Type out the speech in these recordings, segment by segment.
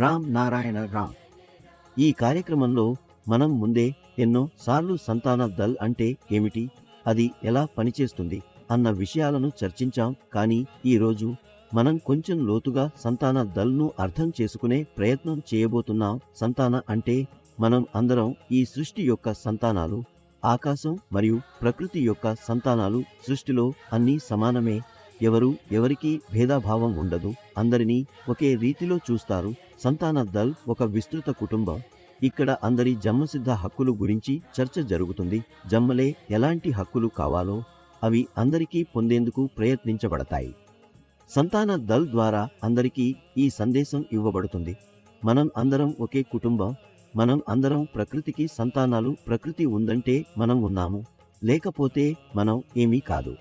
రామ్ నారాయణ రామ్. ఈ కార్యక్రమంలో మనం ముందే ఎన్నో సార్లు సంతాన దల్ అంటే ఏమిటి, అది ఎలా పనిచేస్తుంది అన్న విషయాలను చర్చించాం. కానీ ఈరోజు మనం కొంచెం లోతుగా సంతాన దల్ను అర్థం చేసుకునే ప్రయత్నం చేయబోతున్నాం. సంతాన అంటే మనం అందరం ఈ సృష్టి యొక్క సంతానాలు. ఆకాశం మరియు ప్రకృతి యొక్క సంతానాలు. సృష్టిలో అన్నీ సమానమే. ఎవరికీ భేదభావం ఉండదు. అందరినీ ఒకే రీతిలో చూస్తారు. సంతాన దల్ ఒక విస్తృత కుటుంబం. ఇక్కడ అందరి జన్మసిద్ధ హక్కులు గురించి చర్చ జరుగుతుంది. జన్మలే ఎలాంటి హక్కులు కావాలో అవి అందరికీ పొందేందుకు ప్రయత్నించబడతాయి. సంతాన దల్ ద్వారా అందరికీ ఈ సందేశం ఇవ్వబడుతుంది: మనం అందరం ఒకే కుటుంబం. మనం అందరం ప్రకృతికి సంతానాలు. ప్రకృతి ఉందంటే మనం ఉన్నాము, లేకపోతే మనం ఏమీ కాదు.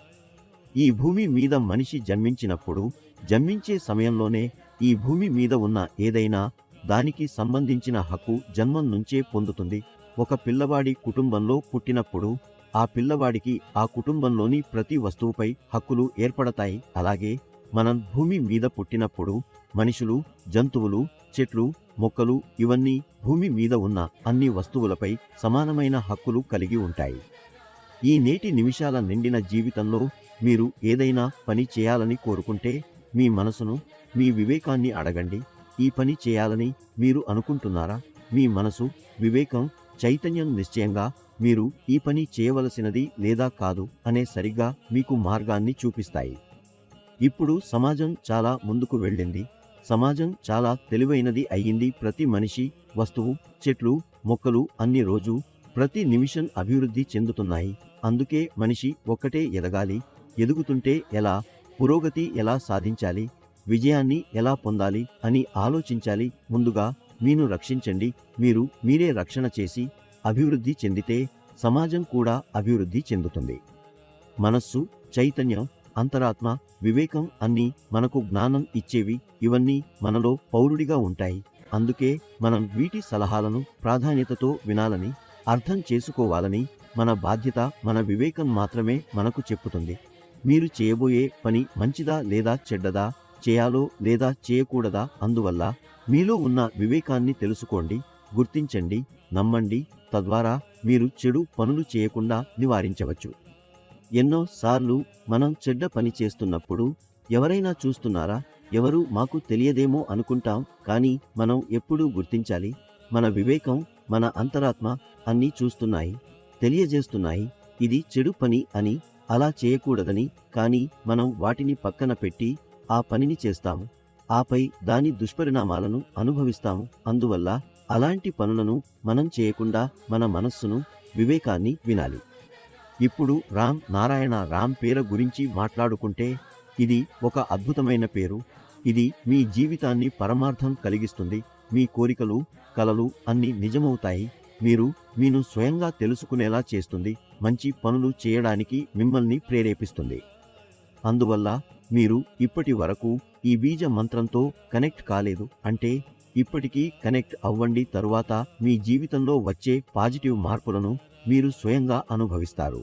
ఈ భూమి మీద మనిషి జన్మించినప్పుడు, జన్మించే సమయంలోనే ఈ భూమి మీద ఉన్న ఏదైనా దానికి సంబంధించిన హక్కు జన్మం నుంచే పొందుతుంది. ఒక పిల్లవాడి కుటుంబంలో పుట్టినప్పుడు ఆ పిల్లవాడికి ఆ కుటుంబంలోని ప్రతి వస్తువుపై హక్కులు ఏర్పడతాయి. అలాగే మనం భూమి మీద పుట్టినప్పుడు మనుషులు, జంతువులు, చెట్లు, మొక్కలు ఇవన్నీ భూమి మీద ఉన్న అన్ని వస్తువులపై సమానమైన హక్కులు కలిగి ఉంటాయి. ఈ నేటి నిమిషాల నిండిన జీవితంలో మీరు ఏదైనా పని చేయాలని కోరుకుంటే మీ మనసును, మీ వివేకాన్ని అడగండి. ఈ పని చేయాలని మీరు అనుకుంటున్నారా? మీ మనసు, వివేకం, చైతన్యం నిశ్చయంగా మీరు ఈ పని చేయవలసినది లేదా కాదు అనే సరిగ్గా మీకు మార్గాన్ని చూపిస్తాయి. ఇప్పుడు సమాజం చాలా ముందుకు వెళ్ళింది. సమాజం చాలా తెలివైనది అయ్యింది. ప్రతి మనిషి, వస్తువు, చెట్లు, మొక్కలు అన్ని రోజు, ప్రతి నిమిషం అభివృద్ధి చెందుతున్నాయి. అందుకే మనిషి ఒక్కటే ఎదగాలి. ఎదుగుతుంటే ఎలా, పురోగతి ఎలా సాధించాలి, విజయాన్ని ఎలా పొందాలి అని ఆలోచించాలి. ముందుగా మీను రక్షించండి. మీరే రక్షణ చేసి అభివృద్ధి చెందితే సమాజం కూడా అభివృద్ధి చెందుతుంది. మనస్సు, చైతన్యం, అంతరాత్మ, వివేకం అన్నీ మనకు జ్ఞానం ఇచ్చేవి. ఇవన్నీ మనలో పౌరుడిగా ఉంటాయి. అందుకే మనం వీటి సలహాలను ప్రాధాన్యతతో వినాలని, అర్థం చేసుకోవాలని మన బాధ్యత. మన వివేకం మాత్రమే మనకు చెప్పుతుంది మీరు చేయబోయే పని మంచిదా లేదా చెడ్డదా, చేయాలో లేదా చేయకూడదా. అందువల్ల మీలో ఉన్న వివేకాన్ని తెలుసుకోండి, గుర్తించండి, నమ్మండి. తద్వారా మీరు చెడు పనులు చేయకుండా నివారించవచ్చు. ఎన్నో సార్లు మనం చెడ్డ పని చేస్తున్నప్పుడు ఎవరైనా చూస్తున్నారా, ఎవరు మాకు తెలియదేమో అనుకుంటాం. కానీ మనం ఎప్పుడూ గుర్తించాలి, మన వివేకం, మన అంతరాత్మ అన్నీ చూస్తున్నాయి, తెలియజేస్తున్నాయి ఇది చెడు పని అని, అలా చేయకూడదని. కానీ మనం వాటిని పక్కన పెట్టి ఆ పనిని చేస్తాము. ఆపై దాని దుష్పరిణామాలను అనుభవిస్తాము. అందువల్ల అలాంటి పనులను మనం చేయకుండా మన మనస్సును, వివేకాన్ని వినాలి. ఇప్పుడు రామ్ నారాయణ రామ్ పేరు గురించి మాట్లాడుకుంటే, ఇది ఒక అద్భుతమైన పేరు. ఇది మీ జీవితాన్ని పరమార్థం కలిగిస్తుంది. మీ కోరికలు, కలలు అన్నీ నిజమవుతాయి. మీను స్వయంగా తెలుసుకునేలా చేస్తుంది. మంచి పనులు చేయడానికి మిమ్మల్ని ప్రేరేపిస్తుంది. అందువల్ల మీరు ఇప్పటి వరకు ఈ బీజ మంత్రంతో కనెక్ట్ కాలేదు అంటే ఇప్పటికీ కనెక్ట్ అవ్వండి. తరువాత మీ జీవితంలో వచ్చే పాజిటివ్ మార్పులను మీరు స్వయంగా అనుభవిస్తారు.